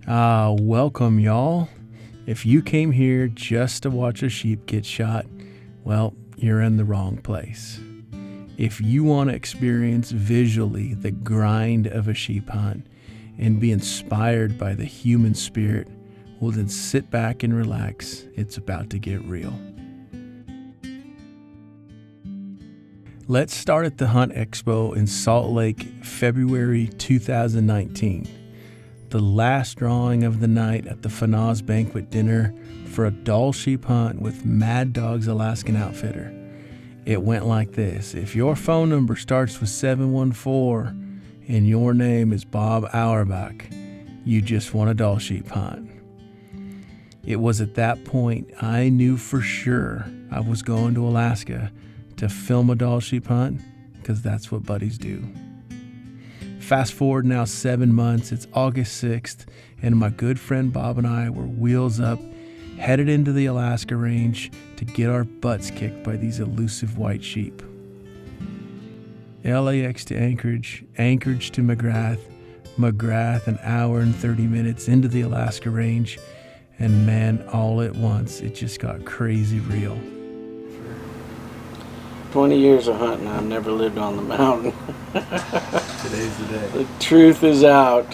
Welcome, y'all. If you came here just to watch a sheep get shot, well, you're in the wrong place. If you want to experience visually the grind of a sheep hunt and be inspired by the human spirit, well, then sit back and relax. It's about to get real. Let's start at the Hunt Expo in Salt Lake, February 2019. The last drawing of the night at the Fanaz banquet dinner for a Dall sheep hunt with Mad Dog's Alaskan Outfitter. It went like this. If your phone number starts with 714 and your name is Bob Auerbach, you just won a Dall sheep hunt. It was at that point I knew for sure I was going to Alaska to film a Dall sheep hunt, because that's what buddies do. Fast forward now 7 months, it's August 6th, and my good friend Bob and I were wheels up, headed into the Alaska range to get our butts kicked by these elusive white sheep. LAX to Anchorage, Anchorage to McGrath, McGrath an hour and 30 minutes into the Alaska range, and man, all at once, it just got crazy real. 20 years of hunting, I've never lived on the mountain. Today's the day. The truth is out.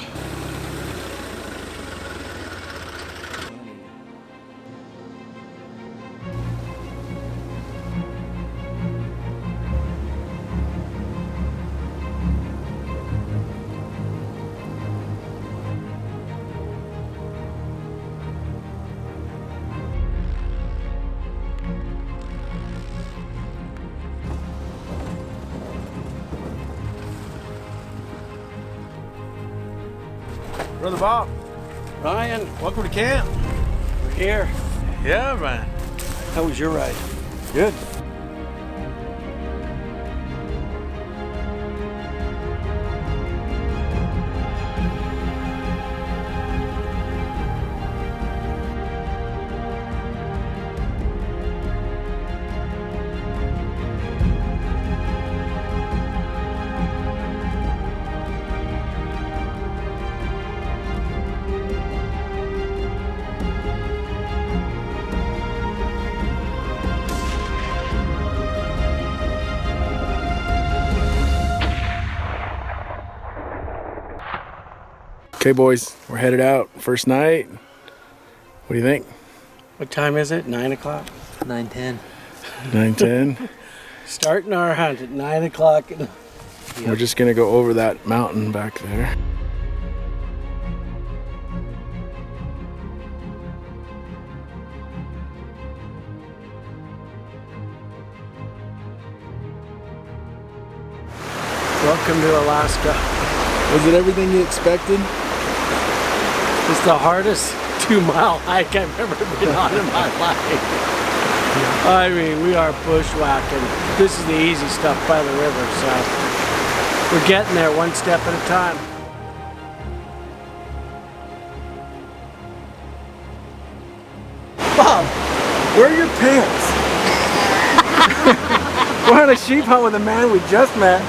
Brother Bob, Ryan, welcome to camp. we're here. Yeah, man. How was your ride? Good. Okay, boys, we're headed out. First night. What do you think? What time is it? 9 o'clock? 9:10. 9:10. Starting our hunt at 9 o'clock. We're just gonna go over that mountain back there. Welcome to Alaska. Was it everything you expected? It's the hardest 2-mile hike I've ever been on in my life. I mean, we are bushwhacking. This is the easy stuff by the river, so we're getting there one step at a time. Bob, where are your pants? We're on a sheep hunt with a man we just met.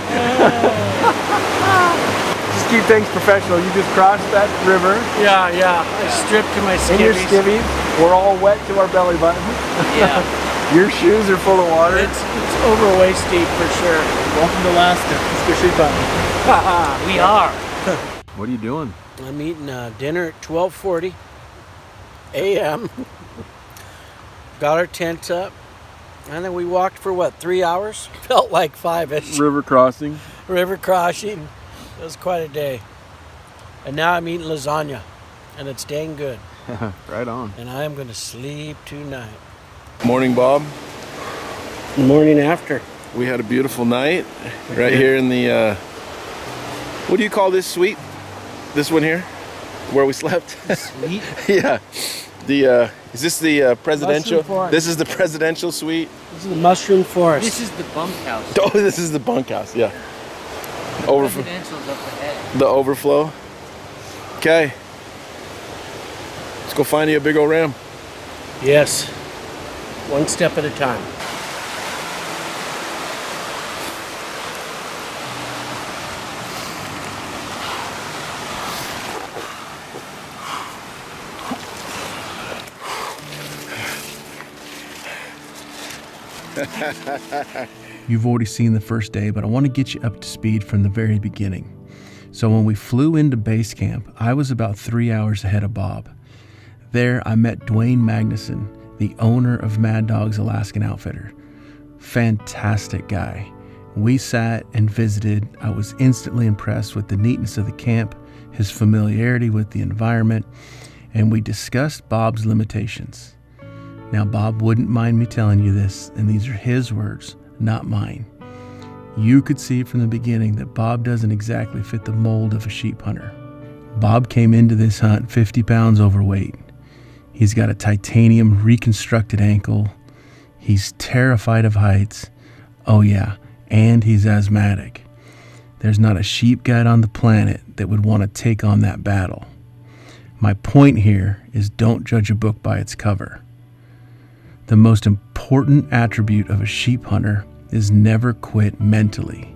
Just keep things professional. You just crossed that river. Yeah. I stripped to my In your skivvies. skivvies. We're all wet to our belly button. Yeah. Your shoes are full of water. It's over waist deep for sure. Welcome to Alaska. Let's go sheep hunting. We are. What are you doing? I'm eating dinner at 12:40 a.m. Got our tents up, and then we walked for 3 hours? Felt like 5-ish. River crossing. River crossing. It was quite a day. And now I'm eating lasagna, and it's dang good. Right on. And I am going to sleep tonight. Morning, Bob. Morning after. We had a beautiful night right here in the, what do you call this suite? This one here? Where we slept? Sweet. Yeah. Is this the presidential? Mushroom forest. This is the presidential suite. This is the mushroom forest. This is the bunkhouse. Oh, this is the bunkhouse. Yeah. Overflow. Presidential's up ahead. The overflow. Okay. Let's go find you a big old ram. Yes. One step at a time. You've already seen the first day, but I want to get you up to speed from the very beginning. So when we flew into base camp, I was about 3 hours ahead of Bob. There, I met Dwayne Magnuson, the owner of Mad Dog's Alaskan Outfitter. Fantastic guy. We sat and visited. I was instantly impressed with the neatness of the camp, his familiarity with the environment, and we discussed Bob's limitations. Now, Bob wouldn't mind me telling you this, and these are his words, not mine. You could see from the beginning that Bob doesn't exactly fit the mold of a sheep hunter. Bob came into this hunt 50 pounds overweight. He's got a titanium reconstructed ankle. He's terrified of heights. Oh yeah, and he's asthmatic. There's not a sheep guide on the planet that would want to take on that battle. My point here is don't judge a book by its cover. The most important attribute of a sheep hunter is never quit mentally.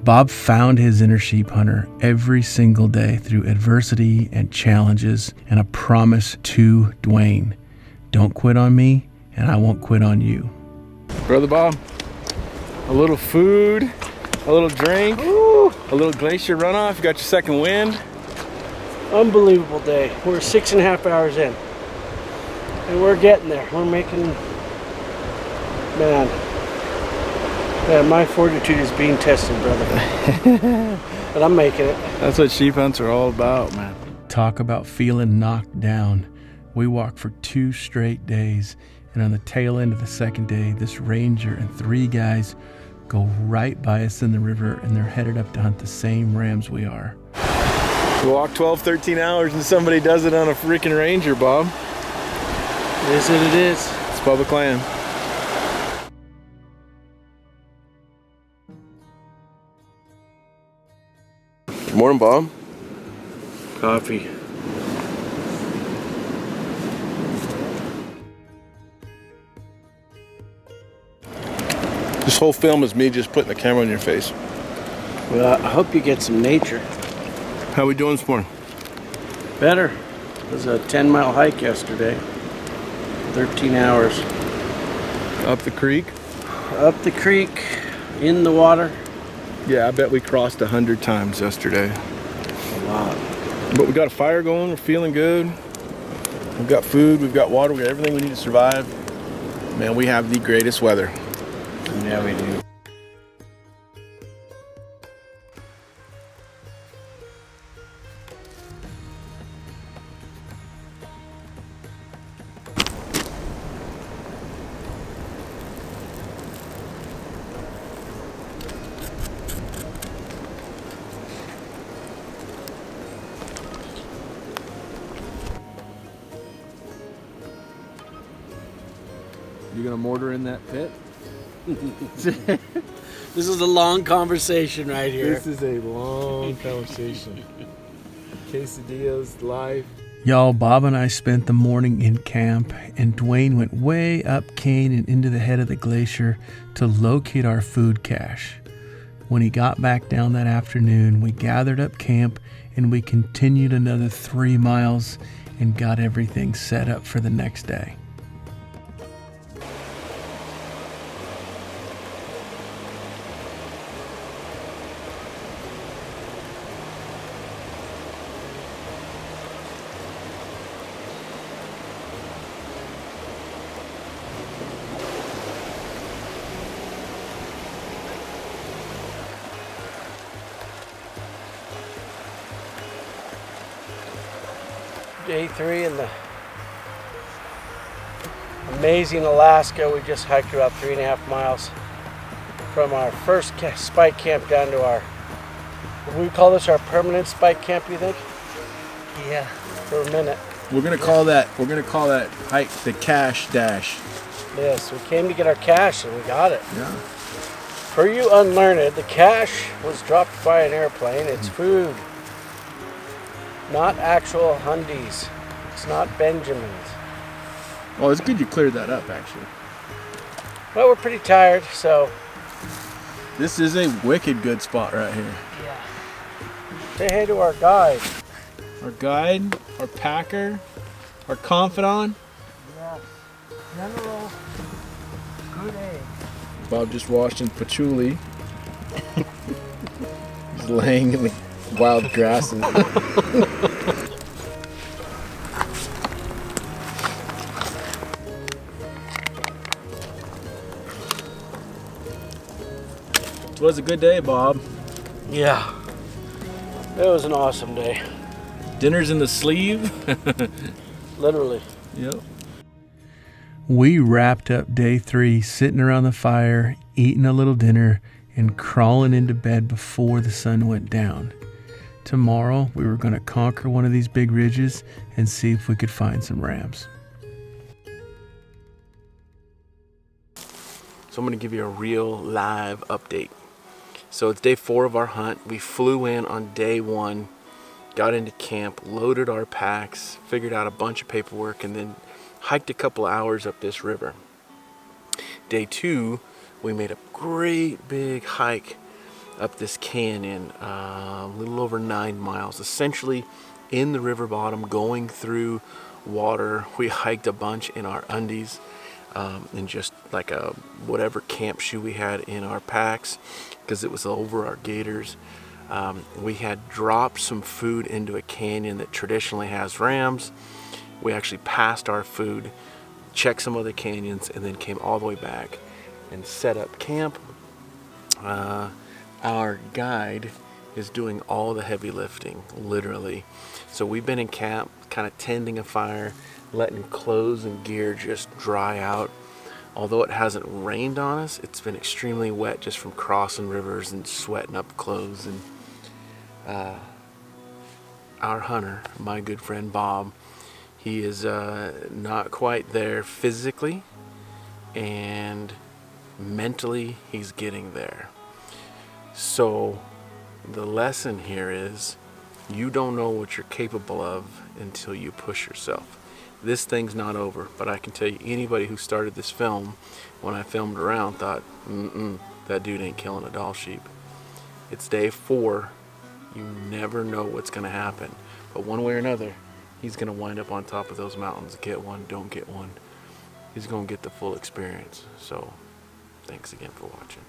Bob found his inner sheep hunter every single day through adversity and challenges and a promise to Dwayne. Don't quit on me, and I won't quit on you. Brother Bob, a little food, a little drink, a little glacier runoff. You got your second wind. Unbelievable day. We're 6.5 hours in. And we're getting there. We're making, man, my fortitude is being tested, brother. But I'm making it. That's what sheep hunts are all about, man. Talk about feeling knocked down. We walked for 2 straight days, and on the tail end of the second day, this ranger and 3 guys go right by us in the river, and they're headed up to hunt the same rams we are. We walk 12, 13 hours and somebody does it on a freaking ranger, Bob. It is what it is. It's public land. Good morning, Bob. Coffee. This whole film is me just putting the camera on your face. Well, I hope you get some nature. How we doing this morning? Better. It was a 10-mile hike yesterday. 13 hours. Up the creek? Up the creek, in the water. Yeah, I bet we crossed 100 times yesterday. A lot. But we got a fire going, we're feeling good. We've got food, we've got water, we've got everything we need to survive. Man, we have the greatest weather. Yeah, we do. You gonna mortar in that pit? This is a long conversation right here. This is a long conversation. Quesadillas, life. Y'all, Bob and I spent the morning in camp, and Dwayne went way up Cane and into the head of the glacier to locate our food cache. When he got back down that afternoon, we gathered up camp and we continued another 3 miles and got everything set up for the next day. Day 3 in the amazing Alaska. We just hiked about 3.5 miles from our first spike camp down to our, we call this our permanent spike camp, you think? Yeah. For a minute. We're gonna call that hike the cache dash. Yes, we came to get our cache and we got it. Yeah. For you unlearned, the cache was dropped by an airplane. It's food. Not actual Hundies. It's not Benjamins. Well, it's good you cleared that up, actually. Well, we're pretty tired, so This is a wicked good spot right here. Yeah. say hey to our guide. Our guide, our packer, our confidant. Yes. General Bob just washed in patchouli. He's laying in the wild grasses. It was a good day, Bob. Yeah. It was an awesome day. Dinner's in the sleeve. Literally. Yep. We wrapped up day 3 sitting around the fire, eating a little dinner, and crawling into bed before the sun went down. Tomorrow, we were going to conquer one of these big ridges and see if we could find some rams. So I'm going to give you a real live update. So it's day 4 of our hunt. We flew in on day 1, got into camp, loaded our packs, figured out a bunch of paperwork, and then hiked a couple hours up this river. Day 2, we made a great big hike up this canyon, a little over 9 miles, essentially in the river bottom, going through water. We hiked a bunch in our undies, and just like a whatever camp shoe we had in our packs, because it was over our gaiters. We had dropped some food into a canyon that traditionally has rams. We actually passed our food, checked some other canyons, and then came all the way back and set up camp. Our guide is doing all the heavy lifting, literally. So we've been in camp, kind of tending a fire, letting clothes and gear just dry out. Although it hasn't rained on us, it's been extremely wet just from crossing rivers and sweating up clothes. And our hunter, my good friend Bob, he is not quite there physically, and mentally he's getting there. So the lesson here is, you don't know what you're capable of until you push yourself. This thing's not over, but I can tell you, anybody who started this film, when I filmed around, thought, that dude ain't killing a Dall sheep. It's day 4. You never know what's going to happen. But one way or another, he's going to wind up on top of those mountains. Get one, don't get one. He's going to get the full experience. So, thanks again for watching.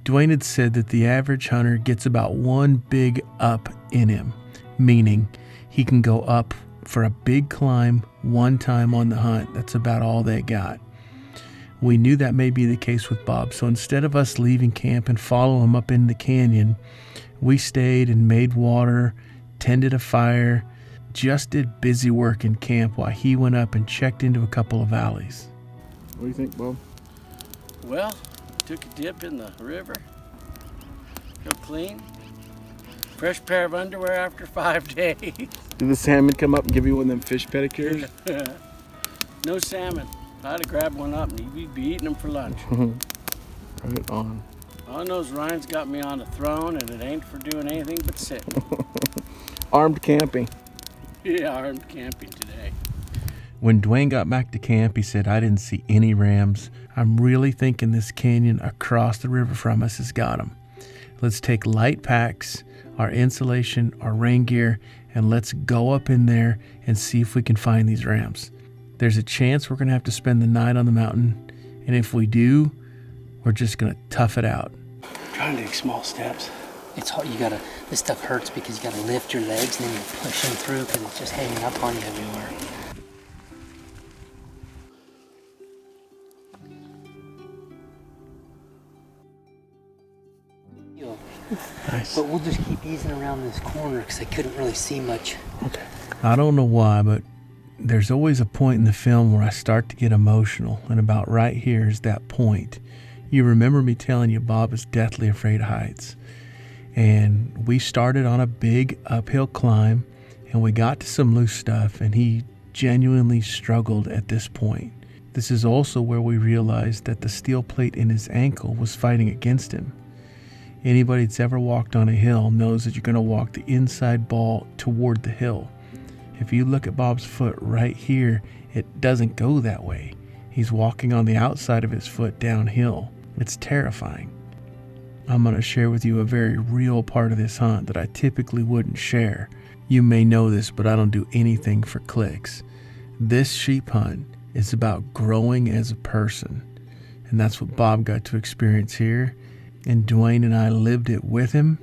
Dwayne had said that the average hunter gets about one big up in him, meaning he can go up for a big climb one time on the hunt. That's about all they got. We knew that may be the case with Bob, so instead of us leaving camp and follow him up in the canyon, we stayed and made water, tended a fire, just did busy work in camp while he went up and checked into a couple of valleys. What do you think, Bob? Well, took a dip in the river. Feel clean. Fresh pair of underwear after 5 days. Did the salmon come up and give you one of them fish pedicures? No salmon. I'd have grabbed one up and you'd be eating them for lunch. Right on. All I know is Ryan's got me on a throne, and it ain't for doing anything but sit. Armed camping. Yeah, armed camping today. When Dwayne got back to camp, he said, I didn't see any rams. I'm really thinking this canyon across the river from us has got them. Let's take light packs, our insulation, our rain gear, and let's go up in there and see if we can find these rams. There's a chance we're going to have to spend the night on the mountain, and if we do, we're just going to tough it out. Trying to take small steps. It's hard. This stuff hurts because you gotta lift your legs and then you're pushing through because it's just hanging up on you everywhere. Nice. But we'll just keep easing around this corner because I couldn't really see much. Okay. I don't know why, but there's always a point in the film where I start to get emotional, and about right here is that point. You remember me telling you Bob is deathly afraid of heights. And we started on a big uphill climb, and we got to some loose stuff, and he genuinely struggled at this point. This is also where we realized that the steel plate in his ankle was fighting against him. Anybody that's ever walked on a hill knows that you're going to walk the inside ball toward the hill. If you look at Bob's foot right here, it doesn't go that way. He's walking on the outside of his foot downhill. It's terrifying. I'm going to share with you a very real part of this hunt that I typically wouldn't share. You may know this, but I don't do anything for clicks. This sheep hunt is about growing as a person. And that's what Bob got to experience here. And Dwayne and I lived it with him,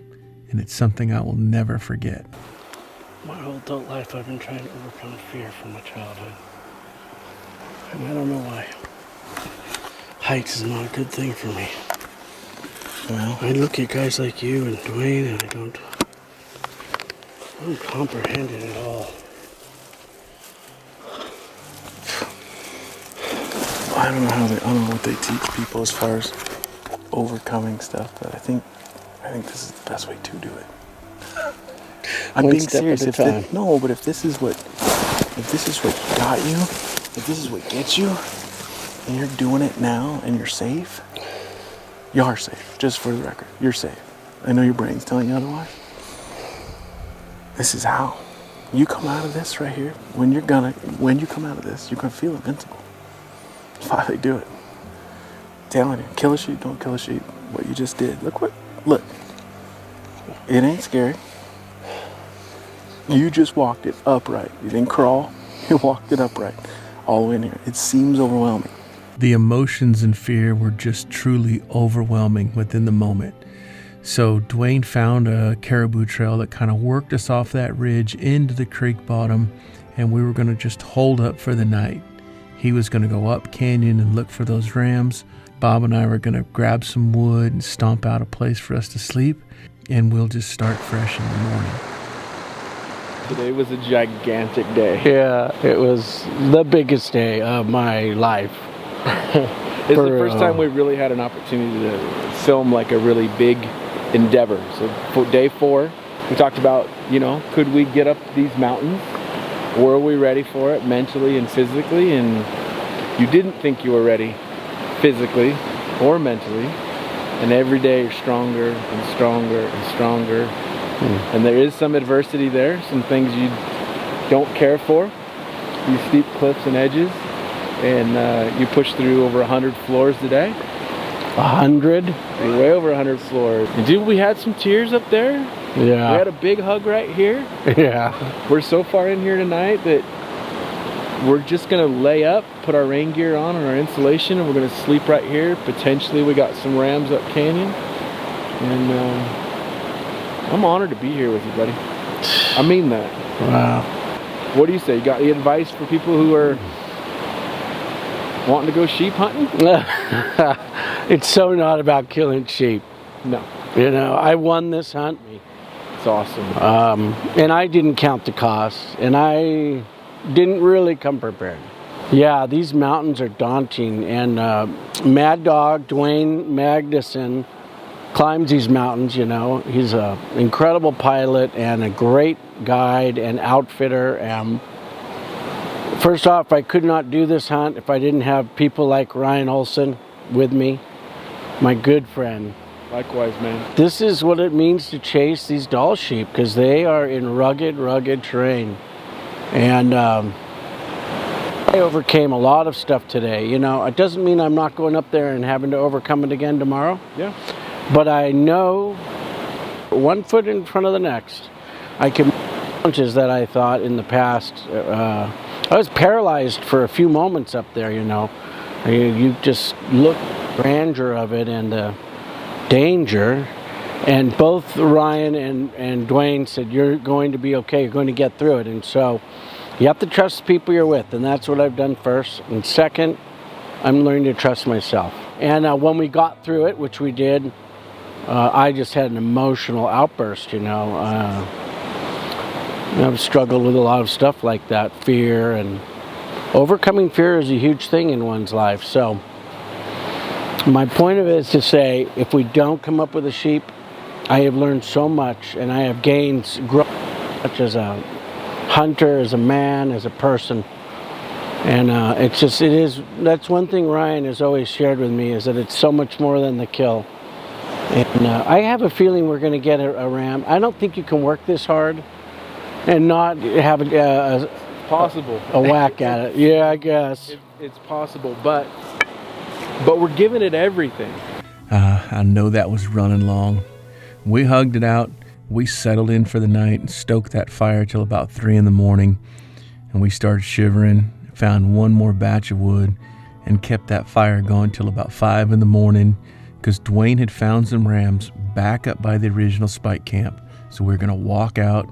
and it's something I will never forget. My whole adult life I've been trying to overcome fear from my childhood. And I don't know why. Heights is not a good thing for me. Well, I look at guys like you and Dwayne and I don't comprehend it at all. I don't know what they teach people as far as overcoming stuff, but I think this is the best way to do it. I'm One being step serious. at a time. But if this is what got you, if this is what gets you, and you're doing it now and you're safe, you are safe. Just for the record, you're safe. I know your brain's telling you otherwise. This is how you come out of this right here. When you come out of this, you're gonna feel invincible. That's why they do it. I'm telling you, kill a sheep, don't kill a sheep. What you just did. Look. It ain't scary. You just walked it upright. You didn't crawl. You walked it upright. All the way in here. It seems overwhelming. The emotions and fear were just truly overwhelming within the moment. So Dwayne found a caribou trail that kind of worked us off that ridge into the creek bottom, and we were going to just hold up for the night. He was going to go up canyon and look for those rams. Bob and I were going to grab some wood and stomp out a place for us to sleep, and we'll just start fresh in the morning. Today was a gigantic day. Yeah, it was the biggest day of my life. It's the first time we really had an opportunity to film like a really big endeavor. So for day 4, we talked about, could we get up these mountains? Were we ready for it mentally and physically? And you didn't think you were ready physically or mentally. And every day you're stronger and stronger and stronger. And there is some adversity there, some things you don't care for, these steep cliffs and edges. And you push through over 100 floors today. 100? Way over 100 floors. And dude, we had some tears up there. Yeah. We had a big hug right here. Yeah. We're so far in here tonight that we're just gonna lay up, put our rain gear on and our insulation, and we're gonna sleep right here. Potentially we got some rams up canyon. And I'm honored to be here with you, buddy. I mean that. Wow. What do you say? You got any advice for people who are wanting to go sheep hunting? It's so not about killing sheep. No. I won this hunt. It's awesome. And I didn't count the costs, and I didn't really come prepared. Yeah, these mountains are daunting, and Mad Dog Dwayne Magnuson climbs these mountains. He's an incredible pilot and a great guide and outfitter. First off, I could not do this hunt if I didn't have people like Ryan Olson with me, my good friend. Likewise, man. This is what it means to chase these Dall sheep, because they are in rugged terrain. And I overcame a lot of stuff today. It doesn't mean I'm not going up there and having to overcome it again tomorrow. Yeah. But I know one foot in front of the next. I can challenges that I thought in the past. I was paralyzed for a few moments up there, You just look at the grandeur of it and the danger. And both Ryan and Dwayne said, you're going to be okay, you're going to get through it. And so you have to trust the people you're with, and that's what I've done first. And second, I'm learning to trust myself. And when we got through it, which we did, I just had an emotional outburst, I've struggled with a lot of stuff like that, fear, and overcoming fear is a huge thing in one's life. So my point of it is to say, if we don't come up with a sheep, I have learned so much, and I have gained grown much as a hunter, as a man, as a person. And that's one thing Ryan has always shared with me, is that it's so much more than the kill. And I have a feeling we're going to get a ram. I don't think you can work this hard and not have a whack at it. Yeah, I guess. It's possible, but we're giving it everything. I know that was running long. We hugged it out. We settled in for the night and stoked that fire till about 3 a.m. And we started shivering, found one more batch of wood, and kept that fire going till about 5 in the morning because Dwayne had found some rams back up by the original spike camp. So we're going to walk out,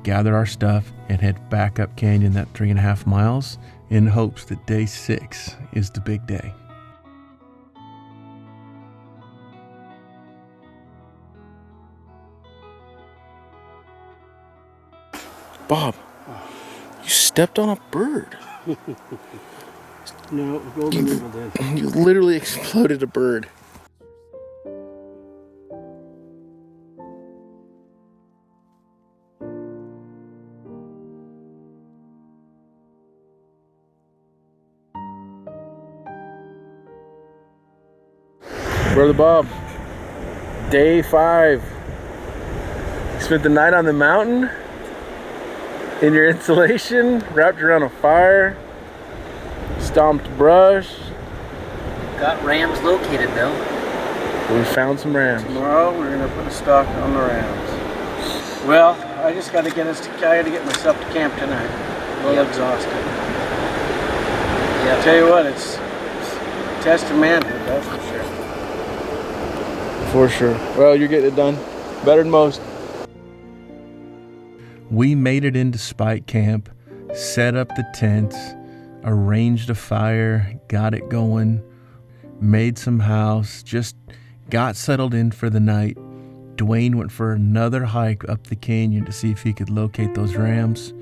gather our stuff, and head back up canyon that 3.5 miles in hopes that day 6 is the big day. Bob, you stepped on a bird. No, golden eagle did. You literally exploded a bird. Brother Bob, day 5. You spent the night on the mountain in your insulation, wrapped around a fire, stomped brush. Got rams located though. We found some rams. Tomorrow we're gonna put a stock on the rams. Well, I just gotta get myself to camp tonight. A little exhausted. Yeah. Tell you what, it's a test of manhood, that's for sure. For sure. Well, you're getting it done. Better than most. We made it into Spike Camp, set up the tents, arranged a fire, got it going, made some house, just got settled in for the night. Dwayne went for another hike up the canyon to see if he could locate those rams.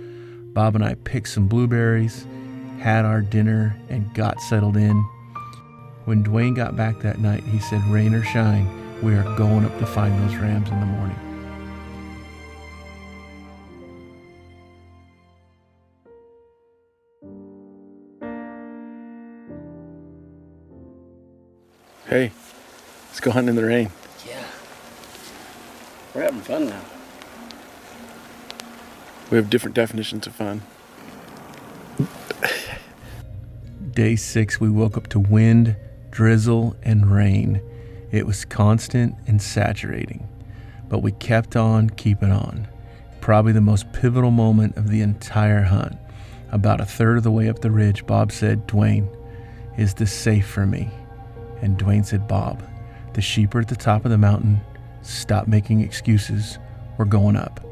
Bob and I picked some blueberries, had our dinner, and got settled in. When Dwayne got back that night, he said, rain or shine, we are going up to find those rams in the morning. Hey, let's go hunting in the rain. Yeah. We're having fun now. We have different definitions of fun. Day 6, we woke up to wind, drizzle, and rain. It was constant and saturating, but we kept on keeping on. Probably the most pivotal moment of the entire hunt. About a third of the way up the ridge, Bob said, Dwayne, is this safe for me? And Dwayne said, Bob, the sheep are at the top of the mountain. Stop making excuses. We're going up.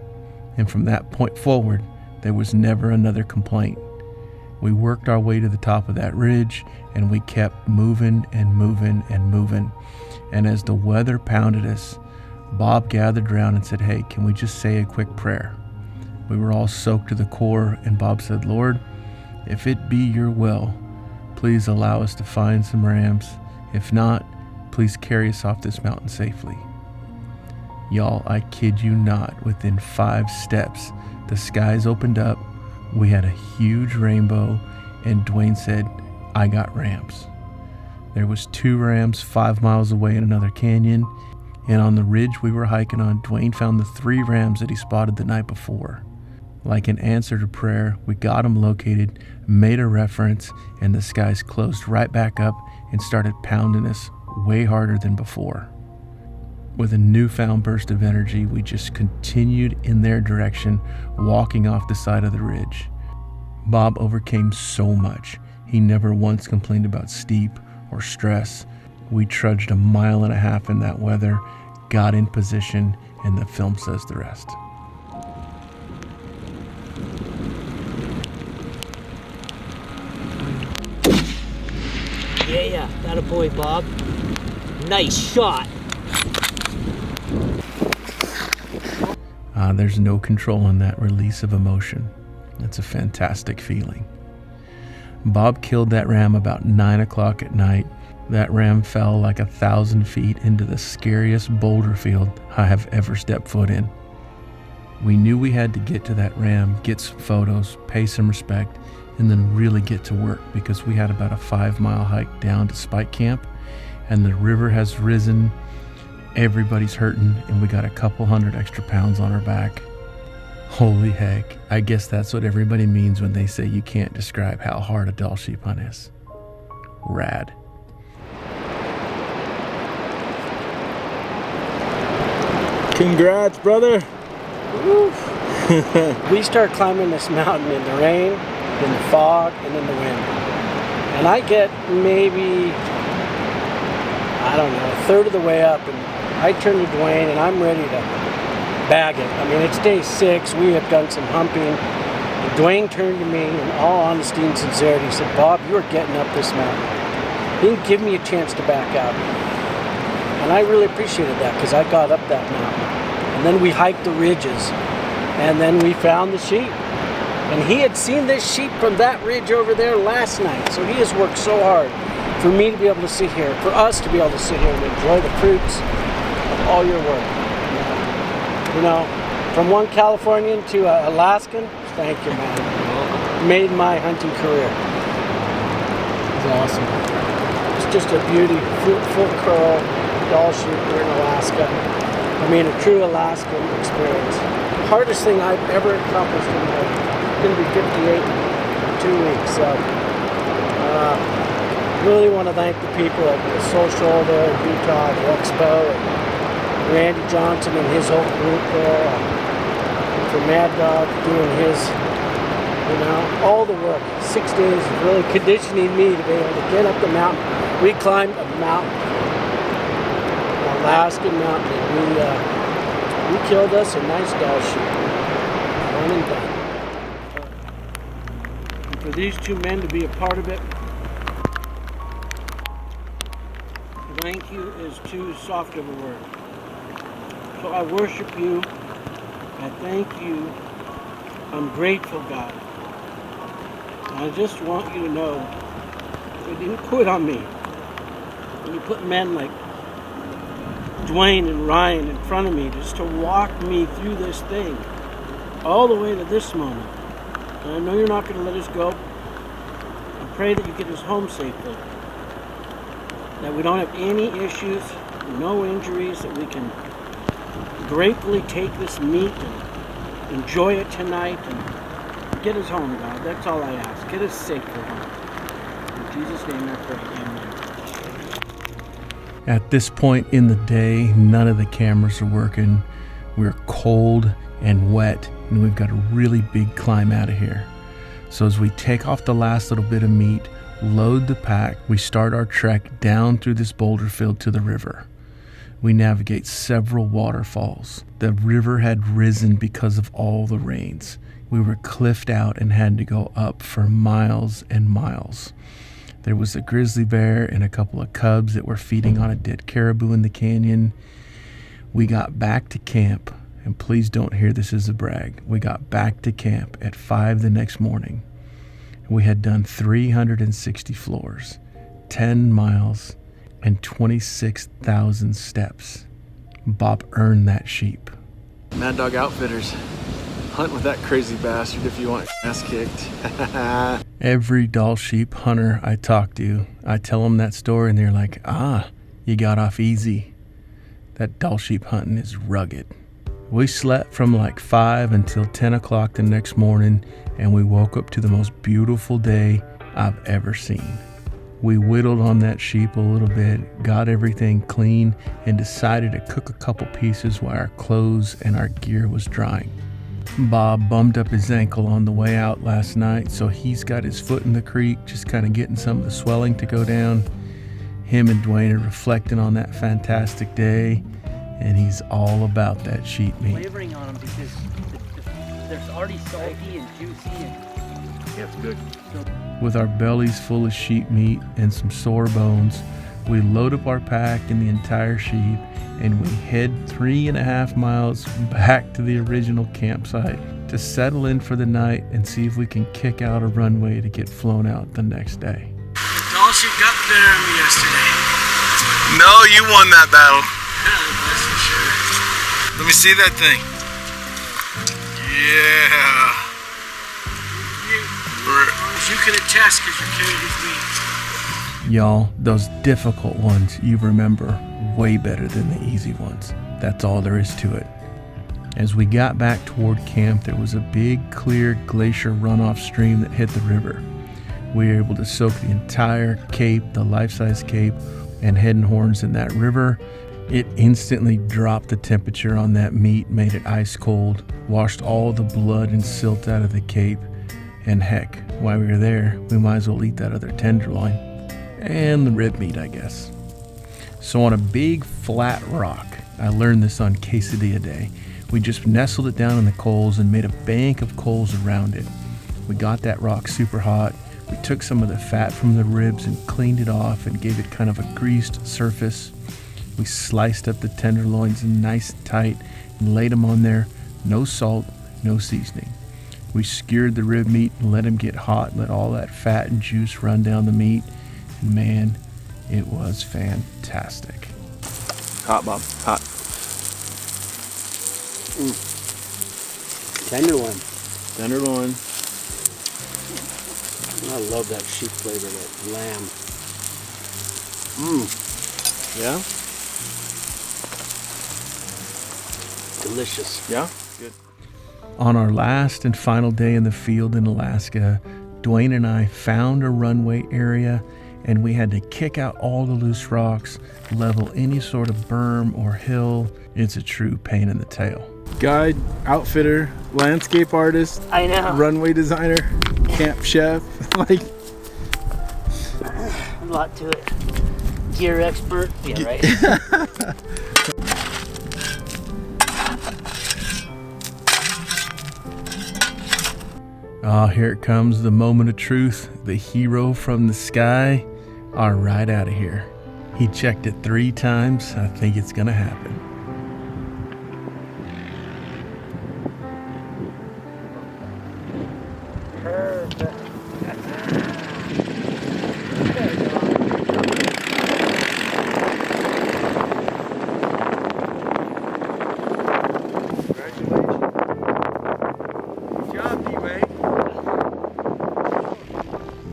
And from that point forward, there was never another complaint. We worked our way to the top of that ridge, and we kept moving and moving and moving. And as the weather pounded us, Bob gathered around and said, hey, can we just say a quick prayer? We were all soaked to the core, and Bob said, Lord, if it be your will, please allow us to find some rams. If not, please carry us off this mountain safely. Y'all, I kid you not, within 5 steps, the skies opened up, we had a huge rainbow, and Dwayne said, I got rams. There was 2 rams 5 miles away in another canyon, and on the ridge we were hiking on, Dwayne found the 3 rams that he spotted the night before. Like an answer to prayer, we got them located, made a reference, and the skies closed right back up and started pounding us way harder than before. With a newfound burst of energy, we just continued in their direction, walking off the side of the ridge. Bob overcame so much. He never once complained about steep or stress. We trudged 1.5 miles in that weather, got in position, and the film says the rest. Yeah, that a boy, Bob. Nice shot. There's no control on that release of emotion. It's a fantastic feeling. Bob killed that ram about 9 o'clock at night. That ram fell like 1,000 feet into the scariest boulder field I have ever stepped foot in. We knew we had to get to that ram, get some photos, pay some respect, and then really get to work because we had about a 5-mile hike down to Spike Camp, and the river has risen. Everybody's hurting, and we got a couple 100 extra pounds on our back. Holy heck, I guess that's what everybody means when they say you can't describe how hard a Dall sheep hunt is. Rad. Congrats, brother. We start climbing this mountain in the rain, in the fog, and in the wind. And I get maybe, I don't know, a third of the way up, and I turn to Dwayne and I'm ready to bag it. I mean, it's day 6, we have done some humping. And Dwayne turned to me in all honesty and sincerity, he said, Bob, you are getting up this mountain. He didn't give me a chance to back out. And I really appreciated that because I got up that mountain. And then we hiked the ridges, and then we found the sheep. And he had seen this sheep from that ridge over there last night. So he has worked so hard for me to be able to sit here, for us to be able to sit here and enjoy the fruits of all your work. You know, from one Californian to Alaskan, thank you, man. Made my hunting career. It's awesome. It's just a beauty, full curl, Dall sheep here in Alaska. I mean, a true Alaskan experience. Hardest thing I've ever accomplished in my life. Going to be 58 in 2 weeks. So, really want to thank the people at the Social there in Utah, the Expo, and Randy Johnson and his whole group there. For Mad Dog doing his, you know, all the work. 6 days of really conditioning me to be able to get up the mountain. We climbed a mountain, an Alaskan mountain, and we killed us a nice Dall sheep. One and done. For these 2 men to be a part of it, thank you is too soft of a word. So I worship you, I thank you, I'm grateful, God. And I just want you to know that you didn't quit on me. When you put men like Dwayne and Ryan in front of me just to walk me through this thing, all the way to this moment. And I know you're not going to let us go. I pray that you get us home safely. That we don't have any issues, no injuries, that we can gratefully take this meat and enjoy it tonight and get us home, God. That's all I ask. Get us safely home. In Jesus' name I pray. Amen. At this point in the day, none of the cameras are working. We're cold and wet, and we've got a really big climb out of here. So as we take off the last little bit of meat, load the pack, we start our trek down through this boulder field to the river. We navigate several waterfalls. The river had risen because of all the rains. We were cliffed out and had to go up for miles and miles. There was a grizzly bear and a couple of cubs that were feeding on a dead caribou in the canyon. We got back to camp, and please don't hear this as a brag. We got back to camp at 5 the next morning. We had done 360 floors, 10 miles, and 26,000 steps. Bob earned that sheep. Mad Dog Outfitters. Hunt with that crazy bastard if you want your ass kicked. Every Dall sheep hunter I talk to, I tell them that story and they're like, you got off easy. That Dall sheep hunting is rugged. We slept from like 5 until 10 o'clock the next morning, and we woke up to the most beautiful day I've ever seen. We whittled on that sheep a little bit, got everything clean, and decided to cook a couple pieces while our clothes and our gear was drying. Bob bummed up his ankle on the way out last night, so he's got his foot in the creek, just kind of getting some of the swelling to go down. Him and Dwayne are reflecting on that fantastic day, and he's all about that sheep meat. Flavoring on them because they're already salty and juicy. Yeah, it's good. With our bellies full of sheep meat and some sore bones, we load up our pack and the entire sheep, and we head 3.5 miles back to the original campsite to settle in for the night and see if we can kick out a runway to get flown out the next day. Dall sheep got the better of me yesterday. No, you won that battle. That's for sure. Let me see that thing. Yeah. You can attest because you're carrying his meat. Y'all, those difficult ones you remember way better than the easy ones. That's all there is to it. As we got back toward camp, there was a big, clear glacier runoff stream that hit the river. We were able to soak the entire cape, the life-size cape, and head and horns in that river. It instantly dropped the temperature on that meat, made it ice cold, washed all the blood and silt out of the cape, And heck, while we were there, we might as well eat that other tenderloin. And the rib meat, I guess. So on a big flat rock, I learned this on Quesadilla Day, we just nestled it down in the coals and made a bank of coals around it. We got that rock super hot. We took some of the fat from the ribs and cleaned it off and gave it kind of a greased surface. We sliced up the tenderloins nice and tight and laid them on there. No salt, no seasoning. We skewered the rib meat and let them get hot, let all that fat and juice run down the meat. And man, it was fantastic. Hot, Bob. Hot. Tenderloin. Tenderloin. I love that sheep flavor, that lamb. Yeah? Delicious. Yeah? Good. On our last and final day in the field in Alaska, Dwayne and I found a runway area and we had to kick out all the loose rocks, level any sort of berm or hill. It's a true pain in the tail. Guide, outfitter, landscape artist, I know. runway designer, camp chef, like A lot to it. Gear expert. Yeah, right. Here it comes, the moment of truth. The hero from the sky. All right, out of here. He checked it 3 times. I think it's gonna happen.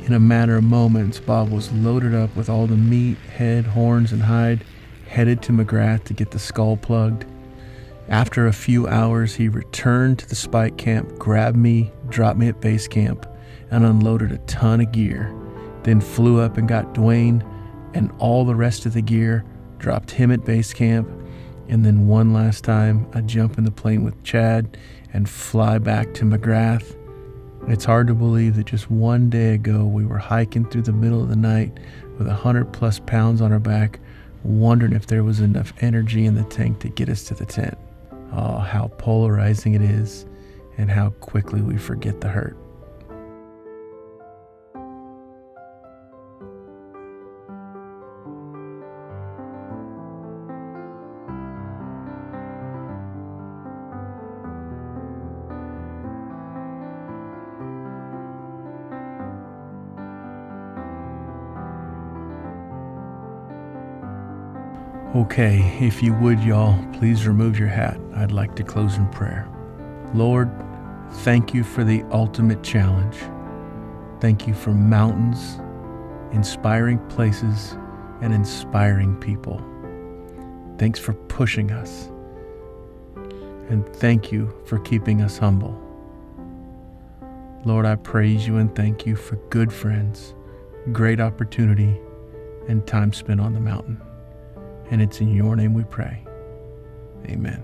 In a matter of moments, Bob was loaded up with all the meat, head, horns, and hide, headed to McGrath to get the skull plugged. After a few hours, he returned to the spike camp, grabbed me, dropped me at base camp, and unloaded a ton of gear. Then flew up and got Dwayne and all the rest of the gear, dropped him at base camp, and then one last time, I jump in the plane with Chad and fly back to McGrath. It's hard to believe that just one day ago we were hiking through the middle of the night with 100+ pounds on our back, wondering if there was enough energy in the tank to get us to the tent. Oh, how polarizing it is, and how quickly we forget the hurt. Okay, if you would, y'all, please remove your hat. I'd like to close in prayer. Lord, thank you for the ultimate challenge. Thank you for mountains, inspiring places, and inspiring people. Thanks for pushing us. And thank you for keeping us humble. Lord, I praise you and thank you for good friends, great opportunity, and time spent on the mountain. And it's in your name we pray. Amen.